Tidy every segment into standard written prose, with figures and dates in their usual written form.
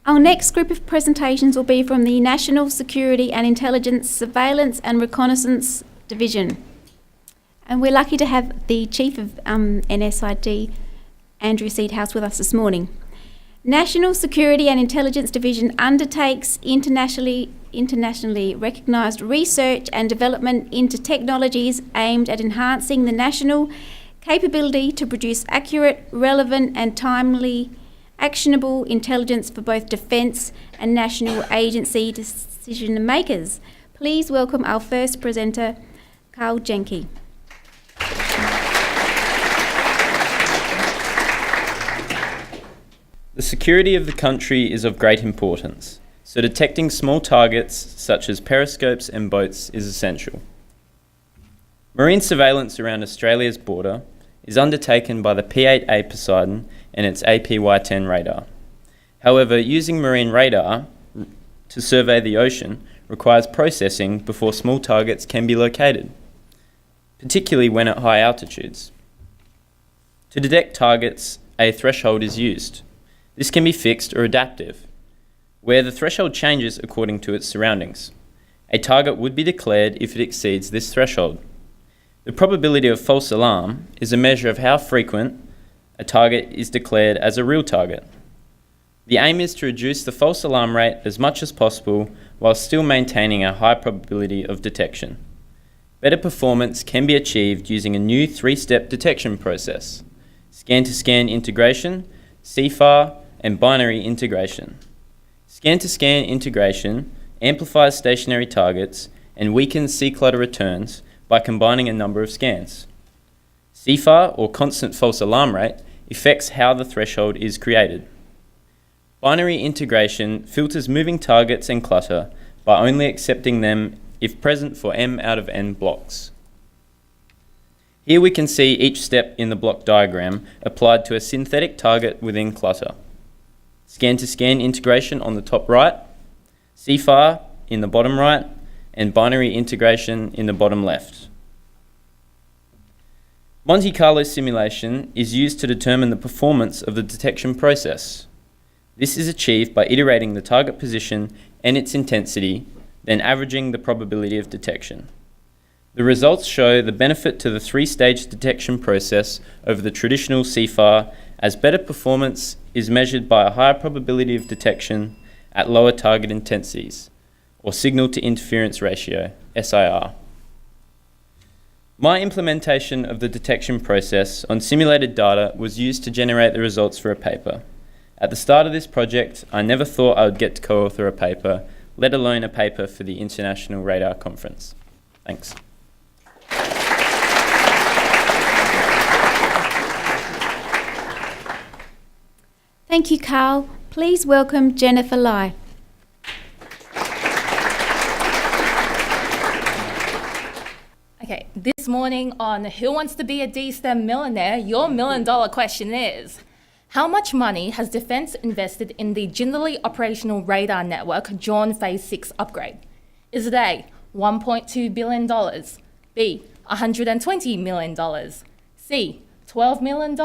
Our next group of presentations will be from the National Security and Intelligence Surveillance and Reconnaissance Division. And we're lucky to have the Chief of NSID, Andrew Seedhouse, with us this morning. National Security and Intelligence Division undertakes internationally recognised research and development into technologies aimed at enhancing the national capability to produce accurate, relevant and timely actionable intelligence for both defence and national agency decision makers. Please welcome our first presenter, Carl Jenke. The security of the country is of great importance, so detecting small targets such as periscopes and boats is essential. Marine surveillance around Australia's border is undertaken by the P-8A Poseidon and its APY-10 radar. However, using marine radar to survey the ocean requires processing before small targets can be located, particularly when at high altitudes. To detect targets, a threshold is used. This can be fixed or adaptive, where the threshold changes according to its surroundings. A target would be declared if it exceeds this threshold. The probability of false alarm is a measure of how frequent a target is declared as a real target. The aim is to reduce the false alarm rate as much as possible while still maintaining a high probability of detection. Better performance can be achieved using a new three-step detection process: scan-to-scan integration, CFAR, and binary integration. Scan-to-scan integration amplifies stationary targets and weakens C-clutter returns by combining a number of scans. CFAR, or constant false alarm rate, affects how the threshold is created. Binary integration filters moving targets and clutter by only accepting them if present for M out of N blocks. Here we can see each step in the block diagram applied to a synthetic target within clutter. Scan-to-scan integration on the top right, CFAR in the bottom right, and binary integration in the bottom left. Monte Carlo simulation is used to determine the performance of the detection process. This is achieved by iterating the target position and its intensity, then averaging the probability of detection. The results show the benefit to the three-stage detection process over the traditional CFAR, as better performance is measured by a higher probability of detection at lower target intensities, or signal to interference ratio, SIR. My implementation of the detection process on simulated data was used to generate the results for a paper. At the start of this project, I never thought I would get to co-author a paper, let alone a paper for the International Radar Conference. Thanks. Thank you, Carl. Please welcome Jennifer Lai. Okay, this morning on Who Wants to Be a DSTEM Millionaire, your $1 million question is, how much money has Defence invested in the Jindalee Operational Radar Network Dawn Phase 6 upgrade? Is it A, $1.2 billion, B, $120 million, C, $12 million,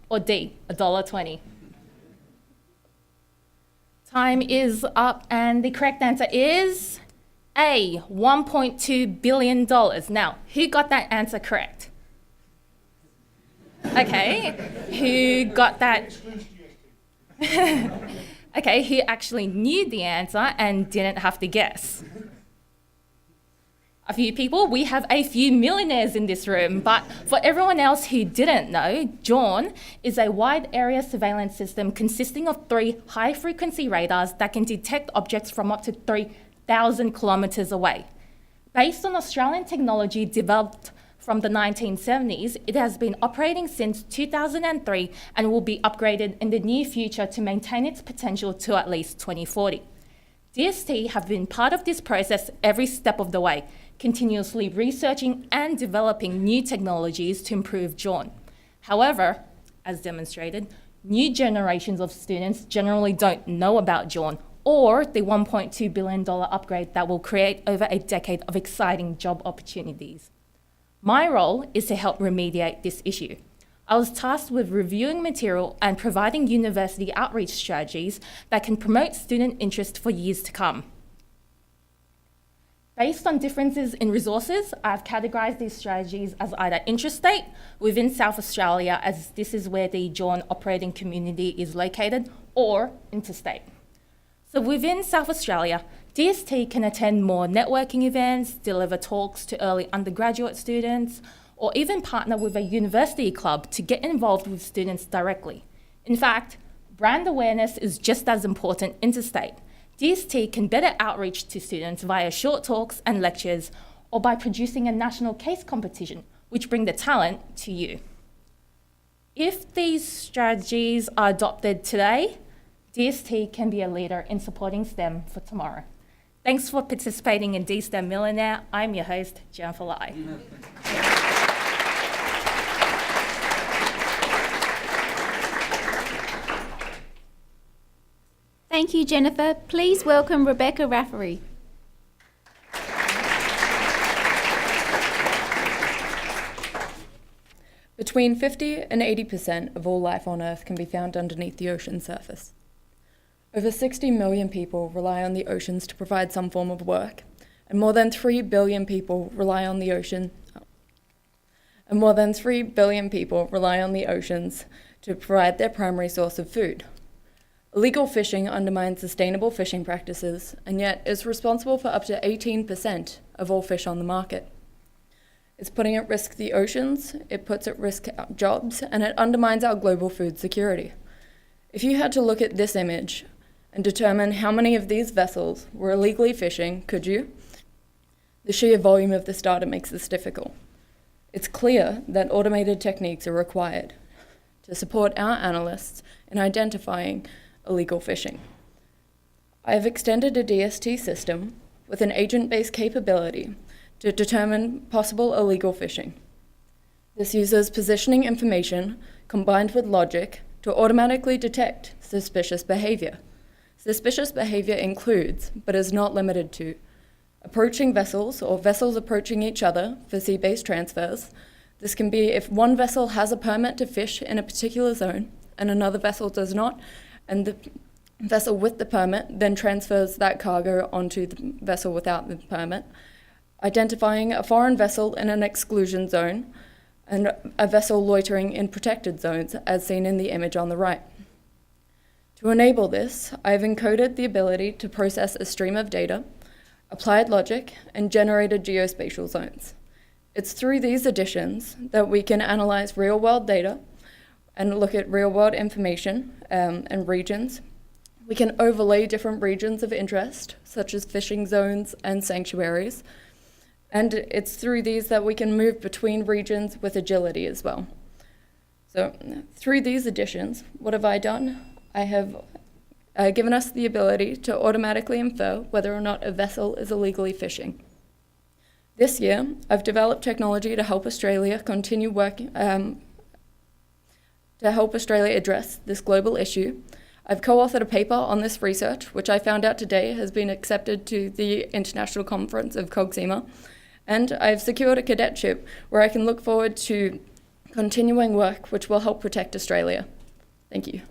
or D, $1.20? Time is up, and the correct answer is A, $1.2 billion. Now, who got that answer correct? Okay, who got that? Okay, who actually knew the answer and didn't have to guess? A few people. We have a few millionaires in this room, but for everyone else who didn't know, Dawn is a wide area surveillance system consisting of 3 high-frequency radars that can detect objects from up to 3,000 kilometres away. Based on Australian technology developed from the 1970s, it has been operating since 2003 and will be upgraded in the near future to maintain its potential to at least 2040. DST have been part of this process every step of the way, continuously researching and developing new technologies to improve Dawn. However, as demonstrated, new generations of students generally don't know about Dawn or the $1.2 billion upgrade that will create over a decade of exciting job opportunities. My role is to help remediate this issue. I was tasked with reviewing material and providing university outreach strategies that can promote student interest for years to come. Based on differences in resources, I've categorised these strategies as either intrastate within South Australia, as this is where the John operating community is located, or interstate. So within South Australia, DST can attend more networking events, deliver talks to early undergraduate students, or even partner with a university club to get involved with students directly. In fact, brand awareness is just as important interstate. DST can better outreach to students via short talks and lectures, or by producing a national case competition, which bring the talent to you. If these strategies are adopted today, DST can be a leader in supporting STEM for tomorrow. Thanks for participating in DSTEM Millionaire. I'm your host, Jenke. Thank you, Jennifer. Please welcome Rebecca Rafferty. Between 50 and 80% of all life on Earth can be found underneath the ocean surface. Over 60 million people rely on the oceans to provide some form of work, and more than 3 billion people rely on the oceans to provide their primary source of food. Illegal fishing undermines sustainable fishing practices and yet is responsible for up to 18% of all fish on the market. It's putting at risk the oceans, it puts at risk our jobs, and it undermines our global food security. If you had to look at this image and determine how many of these vessels were illegally fishing, could you? The sheer volume of this data makes this difficult. It's clear that automated techniques are required to support our analysts in identifying illegal fishing. I have extended a DST system with an agent-based capability to determine possible illegal fishing. This uses positioning information combined with logic to automatically detect suspicious behaviour. Suspicious behaviour includes, but is not limited to, approaching vessels or vessels approaching each other for sea-based transfers. This can be if one vessel has a permit to fish in a particular zone and another vessel does not, and the vessel with the permit then transfers that cargo onto the vessel without the permit. Identifying a foreign vessel in an exclusion zone and a vessel loitering in protected zones, as seen in the image on the right. To enable this, I have encoded the ability to process a stream of data, applied logic, and generated geospatial zones. It's through these additions that we can analyze real-world data and look at real-world information and regions. We can overlay different regions of interest, such as fishing zones and sanctuaries, and it's through these that we can move between regions with agility as well. So through these additions, what have I done? I have given us the ability to automatically infer whether or not a vessel is illegally fishing. This year, I've developed technology to help Australia continue working, to help Australia address this global issue. I've co-authored a paper on this research, which I found out today has been accepted to the International Conference of COGSEMA, and I've secured a cadetship where I can look forward to continuing work which will help protect Australia. Thank you.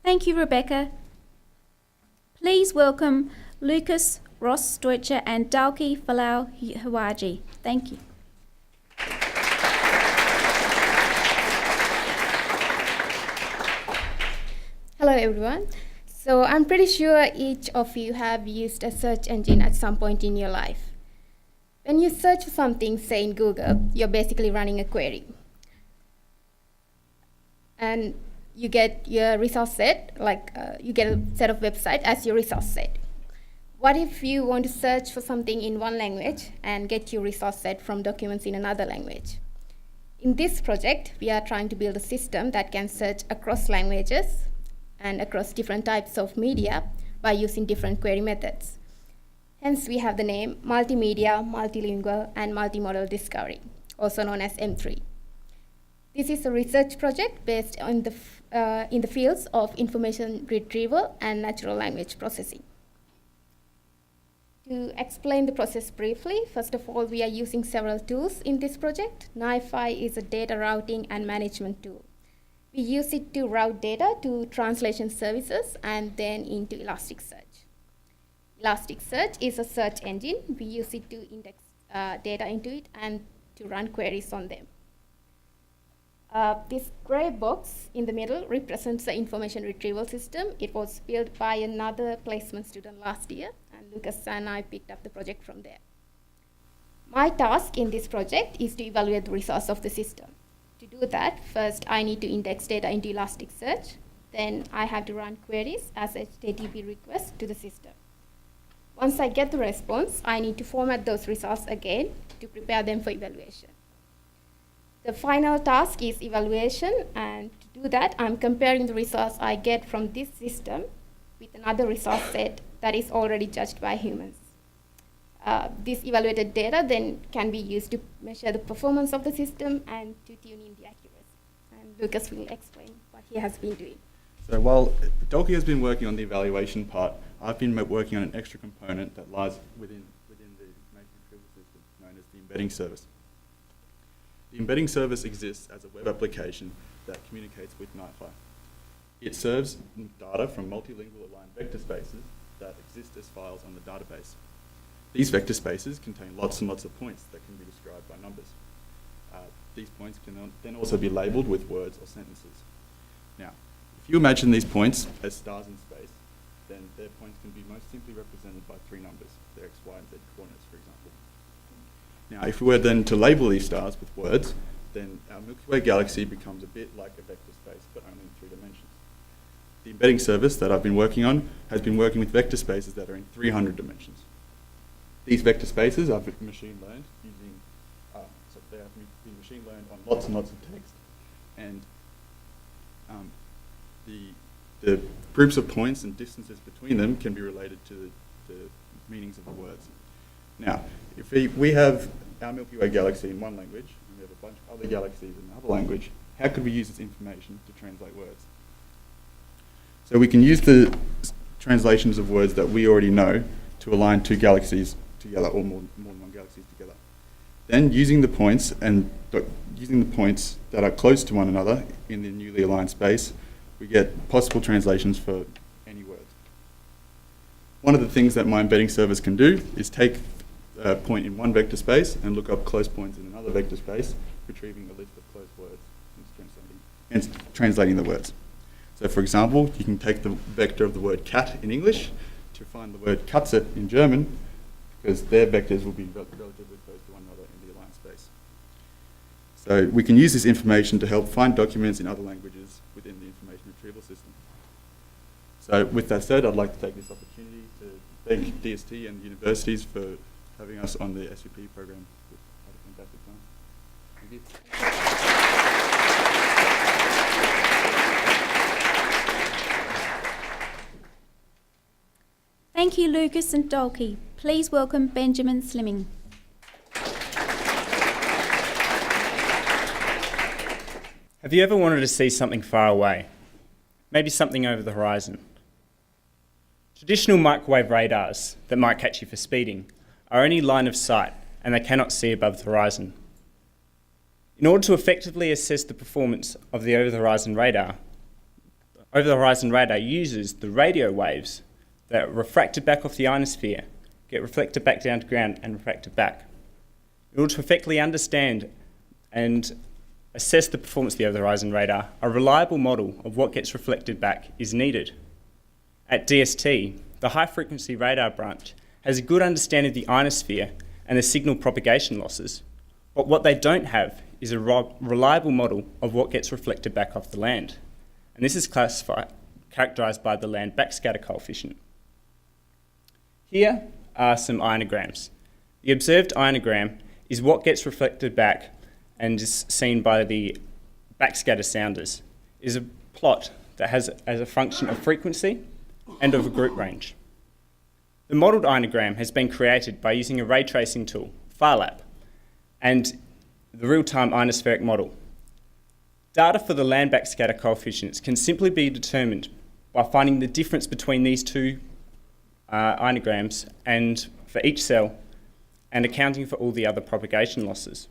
Thank you, Rebecca. Please welcome Lucas Rossdeutscher and Dulki Hewage. Thank you. Hello everyone. So I'm pretty sure each of you have used a search engine at some point in your life. When you search for something, say in Google, you're basically running a query. And you get your resource set, you get a set of websites as your resource set. What if you want to search for something in one language and get your resource set from documents in another language? In this project, we are trying to build a system that can search across languages and across different types of media by using different query methods. Hence, we have the name Multimedia, Multilingual, and Multimodal Discovery, also known as M3. This is a research project based on in the fields of information retrieval and natural language processing. To explain the process briefly, first of all, we are using several tools in this project. NiFi is a data routing and management tool. We use it to route data to translation services and then into Elasticsearch. Elasticsearch is a search engine. We use it to index data into it and to run queries on them. This gray box in the middle represents the information retrieval system. It was built by another placement student last year, and Lucas and I picked up the project from there. My task in this project is to evaluate the results of the system. To do that, first I need to index data into Elasticsearch. Then I have to run queries as HTTP requests to the system. Once I get the response, I need to format those results again to prepare them for evaluation. The final task is evaluation, and to do that, I'm comparing the results I get from this system with another resource set that is already judged by humans. This evaluated data then can be used to measure the performance of the system and to tune in the accuracy. And Lucas will explain what he has been doing. So while Dulki has been working on the evaluation part, I've been working on an extra component that lies within the information retrieval system, known as the embedding service. The embedding service exists as a web application that communicates with NiFi. It serves data from multilingual aligned vector spaces that exist as files on the database. These vector spaces contain lots and lots of points that can be described by numbers. These points can then also be labelled with words or sentences. Now, if you imagine these points as stars in space, then their points can be most simply represented by three numbers, their x, y, and z coordinates, for example. Now, if we were then to label these stars with words, then our Milky Way galaxy becomes a bit like a vector space, but only in 3 dimensions. The embedding service that I've been working on has been working with vector spaces that are in 300 dimensions. These vector spaces are machine learned using, so they have been machine learned on lots and lots of text, and the groups of points and distances between them can be related to the meanings of the words. Now, if we have our Milky Way galaxy in one language, and we have a bunch of other galaxies in another language, how could we use this information to translate words? So we can use the translations of words that we already know to align two galaxies together, or more than one galaxies together. Then using the points that are close to one another in the newly aligned space, we get possible translations for any words. One of the things that my embedding service can do is take a point in one vector space and look up close points in another vector space, retrieving the list of close words and translating the words. So for example, you can take the vector of the word cat in English to find the word Katze in German, because their vectors will be relatively close to one another in the aligned space. So we can use this information to help find documents in other languages within the information retrieval system. So with that said, I'd like to take this opportunity to thank DST and universities for having us on the SVP program. We've had a fantastic time. Thank you. Thank you, Lucas and Dulki. Please welcome Benjamin Slimming. Have you ever wanted to see something far away? Maybe something over the horizon? Traditional microwave radars that might catch you for speeding are only line of sight, and they cannot see above the horizon. In order to effectively assess the performance of the over-the-horizon radar uses the radio waves that are refracted back off the ionosphere, get reflected back down to ground and refracted back. In order to effectively understand and assess the performance of the over-the-horizon radar, a reliable model of what gets reflected back is needed. At DST, the high-frequency radar branch has a good understanding of the ionosphere and the signal propagation losses, but what they don't have is a reliable model of what gets reflected back off the land. And this is characterised by the land backscatter coefficient. Here are some ionograms. The observed ionogram is what gets reflected back and is seen by the backscatter sounders. It is a plot that has as a function of frequency and of a group range. The modelled ionogram has been created by using a ray tracing tool, FarLab, and the real-time ionospheric model. Data for the land backscatter coefficients can simply be determined by finding the difference between these two ionograms and for each cell and accounting for all the other propagation losses.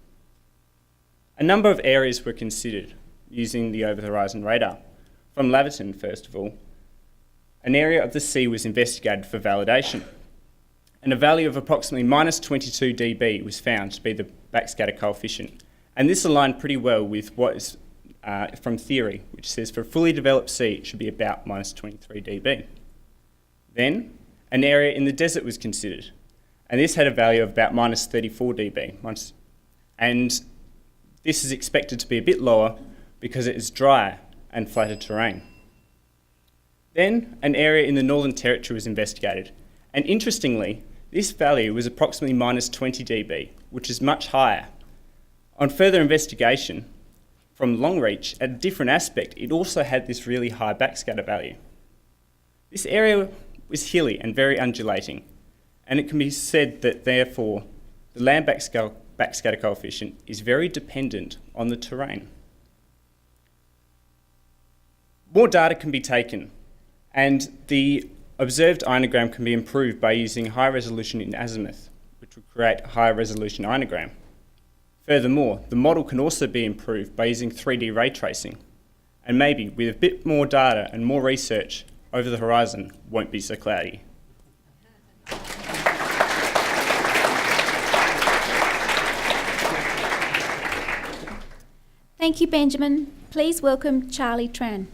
A number of areas were considered using the over-the-horizon radar. From Laverton, first of all, an area of the sea was investigated for validation, and a value of approximately minus 22 dB was found to be the backscatter coefficient. And this aligned pretty well with what is from theory, which says for a fully developed sea, it should be about minus 23 dB. Then, an area in the desert was considered, and this had a value of about minus 34 dB. And this is expected to be a bit lower because it is drier and flatter terrain. Then, an area in the Northern Territory was investigated, and interestingly, this value was approximately minus 20 dB, which is much higher. On further investigation, from Longreach, at a different aspect, it also had this really high backscatter value. This area was hilly and very undulating, and it can be said that therefore the land backscatter coefficient is very dependent on the terrain. More data can be taken, and the observed ionogram can be improved by using high resolution in azimuth, which will create a higher resolution ionogram. Furthermore, the model can also be improved by using 3D ray tracing, and maybe with a bit more data and more research, over the horizon won't be so cloudy. Thank you, Benjamin. Please welcome Charlie Tran.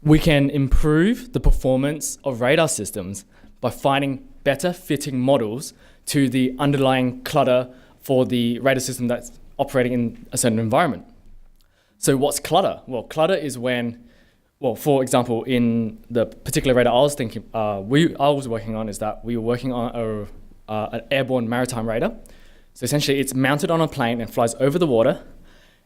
We can improve the performance of radar systems by finding better fitting models to the underlying clutter for the radar system that's operating in a certain environment. So what's clutter? Well, clutter is when, for example, in the particular radar I was working on is that we were working on an airborne maritime radar. So essentially it's mounted on a plane and flies over the water,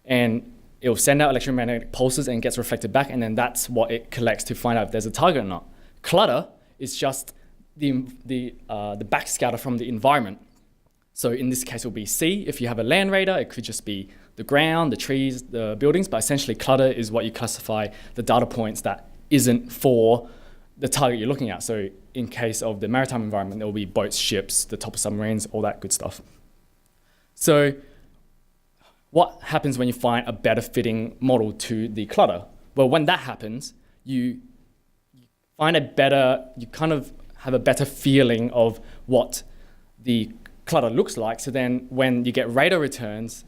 and it will send out electromagnetic pulses and gets reflected back, and then that's what it collects to find out if there's a target or not. Clutter is just the backscatter from the environment. So in this case, it will be sea. If you have a land radar, it could just be the ground, the trees, the buildings, but essentially clutter is what you classify the data points that isn't for the target you're looking at. So in case of the maritime environment, there will be boats, ships, the top of submarines, all that good stuff. So what happens when you find a better fitting model to the clutter? Well, when that happens, you kind of have a better feeling of what the clutter looks like. So then when you get radar returns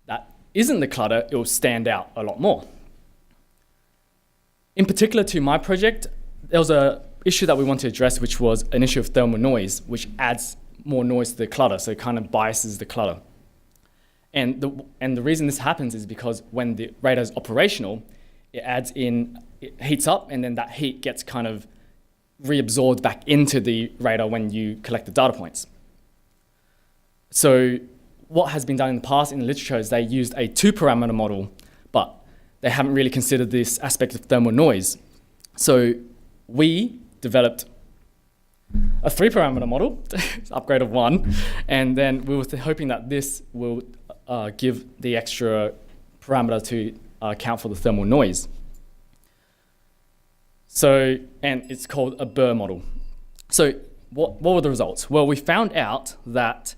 that isn't the clutter, it will stand out a lot more. In particular to my project, there was an issue that we wanted to address, which was an issue of thermal noise, which adds more noise to the clutter, so it kind of biases the clutter. And the reason this happens is because when the radar is operational, it heats up, and then that heat gets kind of reabsorbed back into the radar when you collect the data points. So what has been done in the past in the literature is they used a 2-parameter model, but they haven't really considered this aspect of thermal noise. So we developed a 3-parameter model, upgrade of 1, and then we were hoping that this will give the extra parameter to account for the thermal noise. So, and it's called a Burr model. So what were the results? Well, we found out that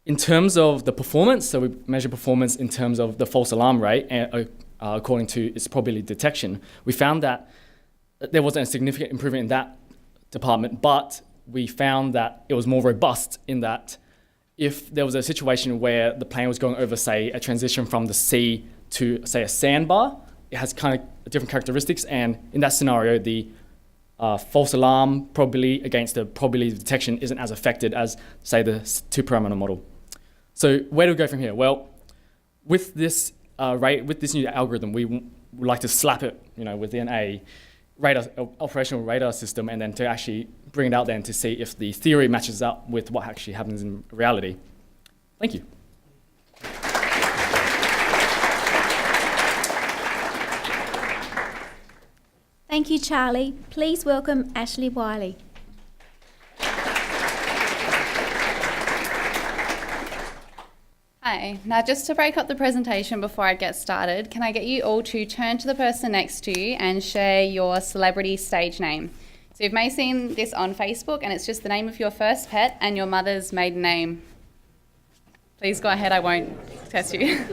in terms of the performance, so we measure performance in terms of the false alarm rate, and according to its probability detection, we found that there wasn't a significant improvement in that department, but we found that it was more robust in that if there was a situation where the plane was going over, say, a transition from the sea to, say, a sandbar, it has kind of different characteristics, and in that scenario, the false alarm probability against the probability of detection isn't as affected as, say, the 2-parameter model. So where do we go from here? Well, with this with this new algorithm, we would like to slap it, within a operational radar system, and then to actually bring it out there and to see if the theory matches up with what actually happens in reality. Thank you. Thank you, Charlie. Please welcome Ashleigh Wiley. Hi. Now, just to break up the presentation before I get started, can I get you all to turn to the person next to you and share your celebrity stage name? So you may have seen this on Facebook, and it's just the name of your first pet and your mother's maiden name. Please go ahead, I won't test you.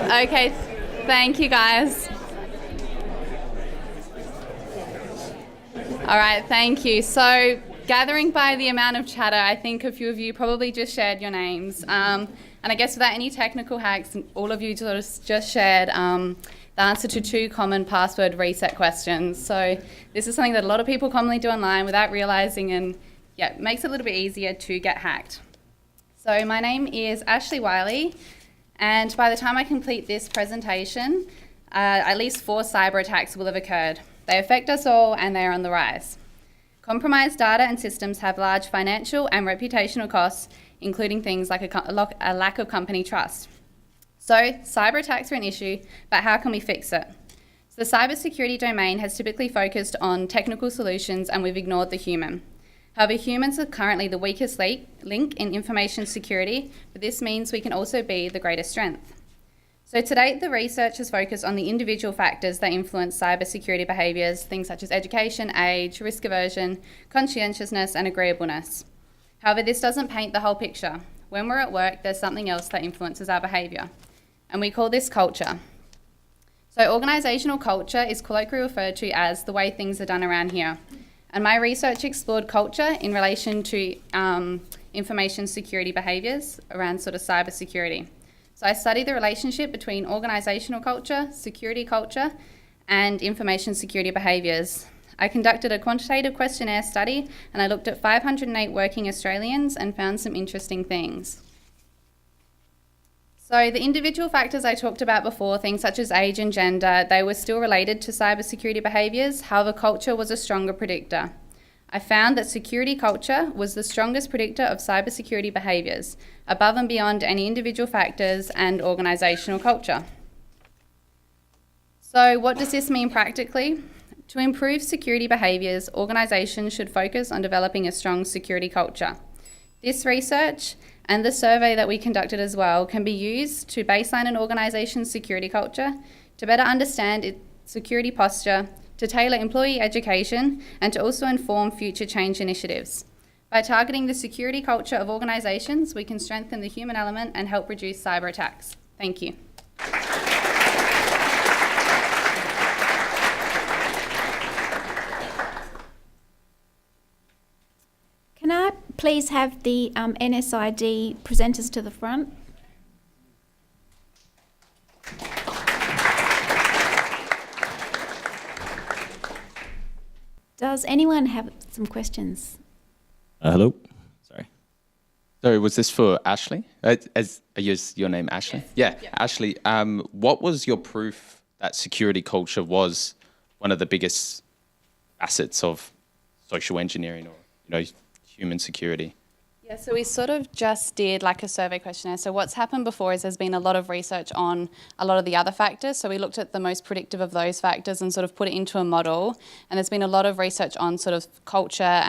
Okay, thank you guys. All right, thank you. So, gathering by the amount of chatter, I think a few of you probably just shared your names. And I guess without any technical hacks, all of you sort of just shared the answer to 2 common password reset questions. So this is something that a lot of people commonly do online without realising, and yeah, it makes it a little bit easier to get hacked. So my name is Ashleigh Wiley, and by the time I complete this presentation, at least 4 cyber attacks will have occurred. They affect us all, and they are on the rise. Compromised data and systems have large financial and reputational costs, including things like a lack of company trust. So, cyber attacks are an issue, but how can we fix it? So the cybersecurity domain has typically focused on technical solutions, and we've ignored the human. However, humans are currently the weakest link in information security, but this means we can also be the greatest strength. So to date, the research has focused on the individual factors that influence cybersecurity behaviours, things such as education, age, risk aversion, conscientiousness, and agreeableness. However, this doesn't paint the whole picture. When we're at work, there's something else that influences our behaviour, and we call this culture. So organisational culture is colloquially referred to as the way things are done around here. And my research explored culture in relation to information security behaviours around sort of cyber security. So I studied the relationship between organisational culture, security culture, and information security behaviours. I conducted a quantitative questionnaire study, and I looked at 508 working Australians and found some interesting things. So the individual factors I talked about before, things such as age and gender, they were still related to cybersecurity behaviours. However, culture was a stronger predictor. I found that security culture was the strongest predictor of cybersecurity behaviours, above and beyond any individual factors and organisational culture. So what does this mean practically? To improve security behaviours, organisations should focus on developing a strong security culture. This research and the survey that we conducted as well can be used to baseline an organisation's security culture, to better understand its security posture, to tailor employee education, and to also inform future change initiatives. By targeting the security culture of organisations, we can strengthen the human element and help reduce cyber attacks. Thank you. Can I please have the NSID presenters to the front? Does anyone have some questions? Hello. Sorry. Sorry, was this for Ashleigh? Is your name Ashleigh? Yeah. Ashleigh, what was your proof that security culture was one of the biggest facets of social engineering or, human security? Yeah, so we sort of just did like a survey questionnaire. So what's happened before is there's been a lot of research on a lot of the other factors. So we looked at the most predictive of those factors and sort of put it into a model. And there's been a lot of research on sort of culture,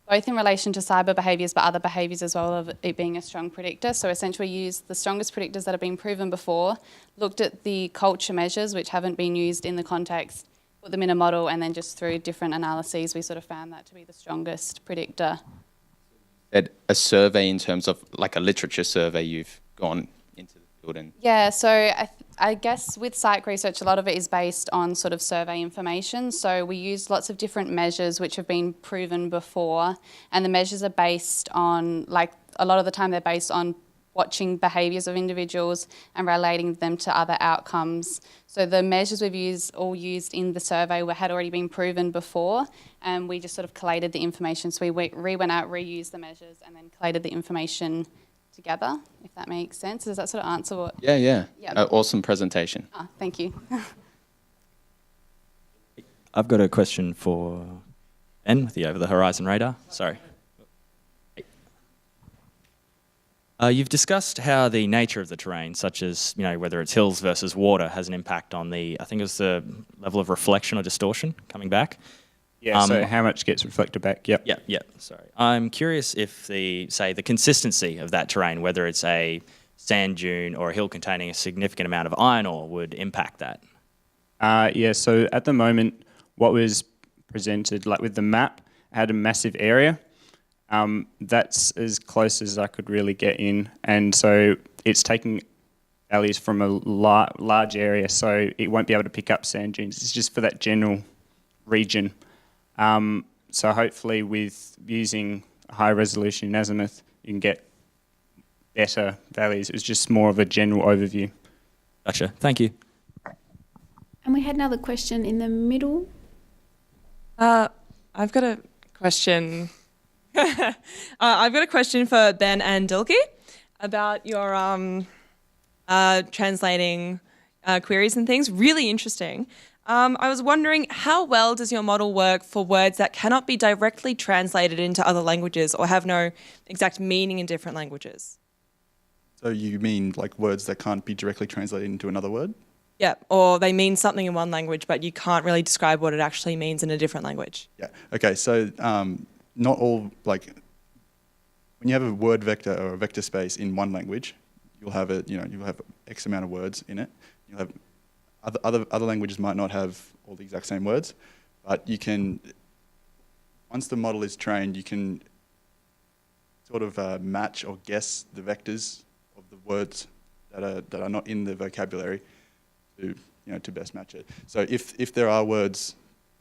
both in relation to cyber behaviours, but other behaviours as well, of it being a strong predictor. So essentially we used the strongest predictors that have been proven before, looked at the culture measures which haven't been used in the context, put them in a model, and then just through different analyses, we sort of found that to be the strongest predictor. A survey in terms of like a literature survey, you've gone into the field and... Yeah, so I guess with psych research, a lot of it is based on sort of survey information. So we use lots of different measures which have been proven before, and the measures are based on, like, a lot of the time they're based on watching behaviours of individuals and relating them to other outcomes. So the measures we've used in the survey had already been proven before, and we just sort of collated the information. So we went out, reused the measures, and then collated the information together, if that makes sense. Does that sort of answer what? Yeah. Yep. Awesome presentation. Oh, thank you. I've got a question for Ben with the Over the Horizon radar. Sorry. You've discussed how the nature of the terrain, such as whether it's hills versus water, has an impact on I think it was the level of reflection or distortion coming back. Yeah, so how much gets reflected back, yep. Yeah, sorry. I'm curious if the consistency of that terrain, whether it's a sand dune or a hill containing a significant amount of iron ore, would impact that. Yeah, so at the moment, what was presented, like with the map, had a massive area. That's as close as I could really get in, and so it's taking values from a large area, so it won't be able to pick up sand dunes. It's just for that general region. So hopefully with using high resolution azimuth, you can get better values. It was just more of a general overview. Gotcha, thank you. And we had another question in the middle. I've got a question. I've got a question for Ben and Dulki about your translating queries and things. Really interesting. I was wondering, how well does your model work for words that cannot be directly translated into other languages or have no exact meaning in different languages? So you mean like words that can't be directly translated into another word? Yeah, or they mean something in one language, but you can't really describe what it actually means in a different language. Yeah. Okay. So not all, like, when you have a word vector or a vector space in one language, you'll have you'll have X amount of words in it. You'll have other languages might not have all the exact same words, but you can, once the model is trained, you can sort of match or guess the vectors of the words that are not in the vocabulary to best match it. So if there are words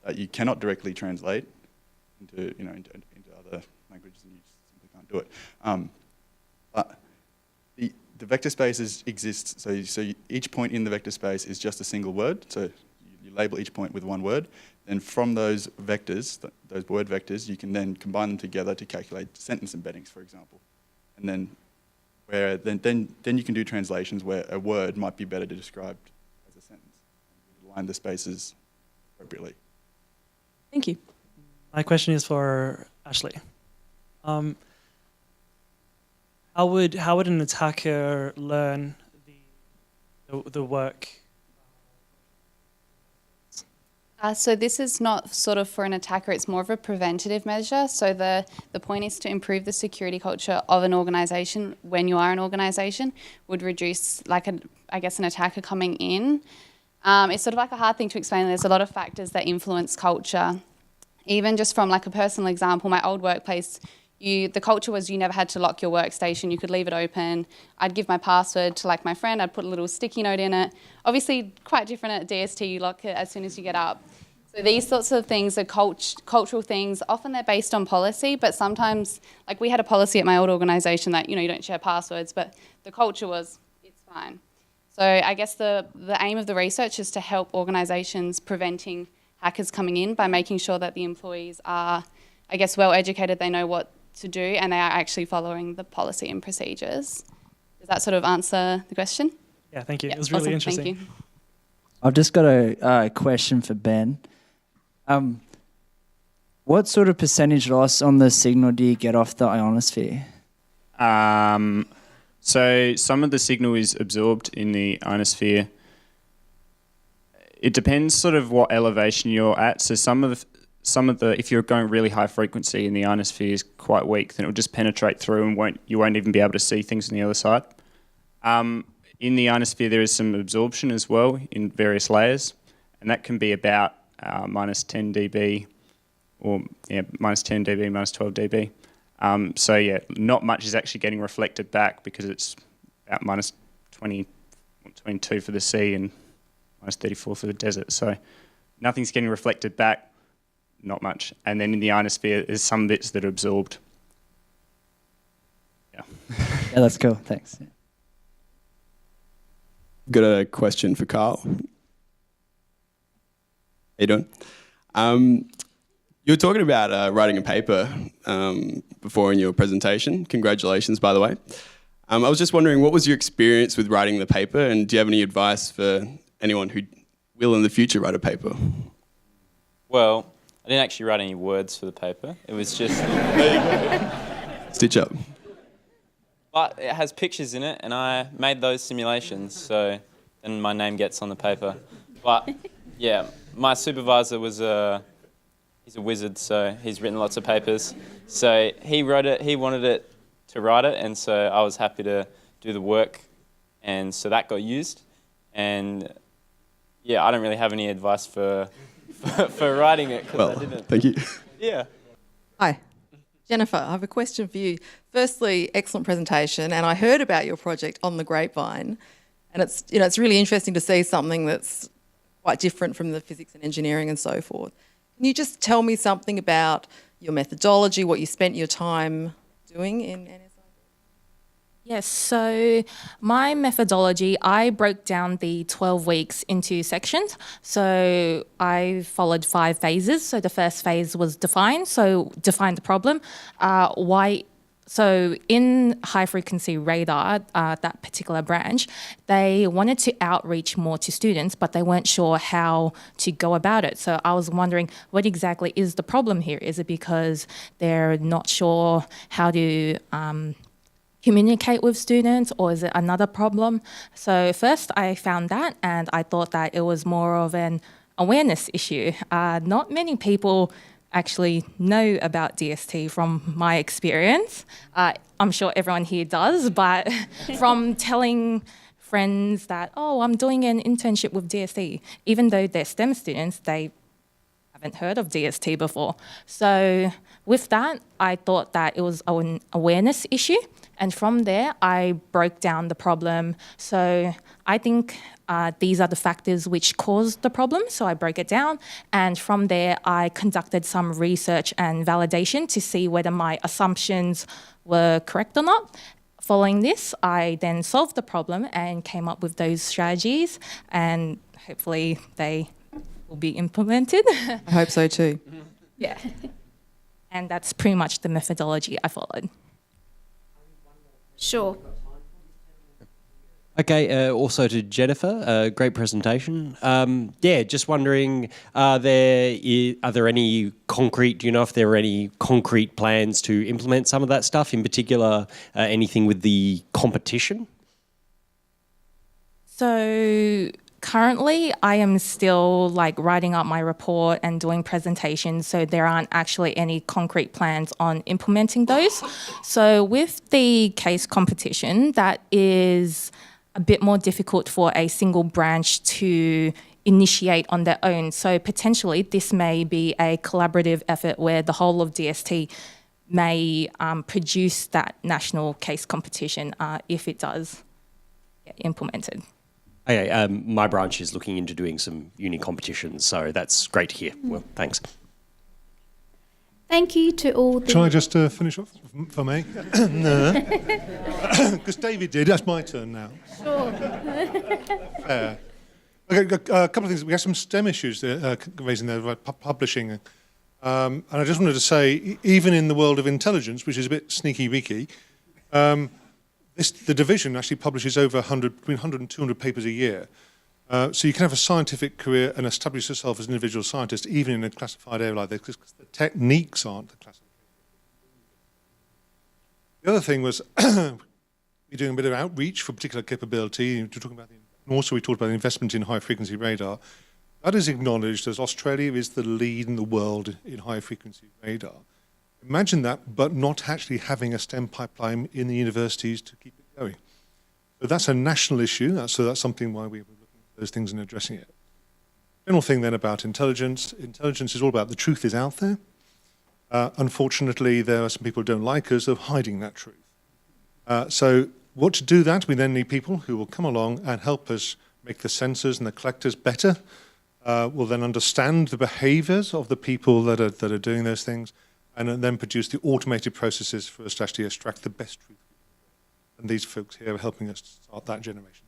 that you cannot directly translate into other languages, then you just simply can't do it. But the vector spaces exist. So each point in the vector space is just a single word. So you label each point with one word. And from those vectors, those word vectors, you can then combine them together to calculate sentence embeddings, for example. And then you can do translations where a word might be better described as a sentence. Align the spaces appropriately. Thank you. My question is for Ashleigh. How would an attacker learn the work? So this is not sort of for an attacker, it's more of a preventative measure. So the point is to improve the security culture of an organisation when you are an organisation, would reduce an attacker coming in. It's sort of like a hard thing to explain. There's a lot of factors that influence culture. Even just from like a personal example, my old workplace, the culture was you never had to lock your workstation. You could leave it open. I'd give my password to like my friend. I'd put a little sticky note in it. Obviously, quite different at DST. You lock it as soon as you get up. So these sorts of things are cultural things. Often they're based on policy, but sometimes, like we had a policy at my old organisation that you don't share passwords, but the culture was it's fine. So I guess the aim of the research is to help organisations preventing hackers coming in by making sure that the employees are, I guess, well educated. They know what to do and they are actually following the policy and procedures. Does that sort of answer the question? Yeah, thank you. Yeah, it was really awesome. interesting. Thank you. I've just got a question for Ben. What sort of percentage loss on the signal do you get off the ionosphere? So some of the signal is absorbed in the ionosphere. It depends sort of what elevation you're at. So some of the if you're going really high frequency and the ionosphere is quite weak, then it will just penetrate through and you won't even be able to see things on the other side. In the ionosphere there is some absorption as well in various layers, and that can be about minus 10 dB or minus 10 dB, minus 12 dB. So yeah, not much is actually getting reflected back because it's about minus 22 for the sea and minus 34 for the desert. So nothing's getting reflected back, not much. And then in the ionosphere, there's some bits that are absorbed. Yeah. Yeah, that's cool. Thanks. Got a question for Carl. How you doing? You were talking about writing a paper before in your presentation. Congratulations, by the way. I was just wondering, what was your experience with writing the paper, and do you have any advice for anyone who will in the future write a paper? Well, I didn't actually write any words for the paper. It was just... Stitch up. but it has pictures in it, and I made those simulations, so then my name gets on the paper. But yeah, my supervisor was he's a wizard, so he's written lots of papers. So he wrote it, he wanted it to write it, and so I was happy to do the work, and so that got used. And yeah, I don't really have any advice for writing it, because I didn't. Thank you. Yeah. Hi. Jennifer, I have a question for you. Firstly, excellent presentation, and I heard about your project on the grapevine, and it's really interesting to see something that's quite different from the physics and engineering and so forth. Can you just tell me something about your methodology, what you spent your time doing in NSID? Yes, so my methodology, I broke down the 12 weeks into sections. So I followed 5 phases. So the first phase was define the problem. So in high frequency radar, that particular branch, they wanted to outreach more to students, but they weren't sure how to go about it. So I was wondering, what exactly is the problem here? Is it because they're not sure how to communicate with students, or is it another problem? So first I found that, and I thought that it was more of an awareness issue. Not many people actually know about DST from my experience. I'm sure everyone here does, but from telling friends that, oh, I'm doing an internship with DST, even though they're STEM students, they haven't heard of DST before. So with that, I thought that it was an awareness issue. And from there, I broke down the problem. So I think these are the factors which caused the problem. So I broke it down. And from there, I conducted some research and validation to see whether my assumptions were correct or not. Following this, I then solved the problem and came up with those strategies. And hopefully they will be implemented. I hope so too. Yeah. And that's pretty much the methodology I followed. Sure. Okay, also to Jennifer, great presentation. Just wondering, are there any concrete, do you know if there are any concrete plans to implement some of that stuff, in particular anything with the competition? So currently I am still writing up my report and doing presentations, so there aren't actually any concrete plans on implementing those. So with the case competition, that is a bit more difficult for a single branch to initiate on their own. So potentially this may be a collaborative effort where the whole of DST may produce that national case competition if it does get implemented. Okay, my branch is looking into doing some uni competitions, so that's great to hear. Well, thanks. Thank you to all the... Shall I just finish off for me? No. Because David did. That's my turn now. Sure. Fair. Okay, a couple of things. We have some STEM issues raising there about publishing. And I just wanted to say, even in the world of intelligence, which is a bit sneaky-weaky, the division actually publishes over between 100 and 200 papers a year. So you can have a scientific career and establish yourself as an individual scientist, even in a classified area like this, because the techniques aren't the classification. The other thing was we're doing a bit of outreach for particular capability. Also, we talked about the investment in high-frequency radar. That is acknowledged as Australia is the lead in the world in high-frequency radar. Imagine that, but not actually having a STEM pipeline in the universities to keep it going. So that's a national issue. So that's something why we're looking at those things and addressing it. General thing then about intelligence. Intelligence is all about the truth is out there. Unfortunately, there are some people who don't like us of hiding that truth. So what to do that, we then need people who will come along and help us make the sensors and the collectors better. We'll then understand the behaviors of the people that are doing those things, and then produce the automated processes for us to actually extract the best truth. And these folks here are helping us start that generation.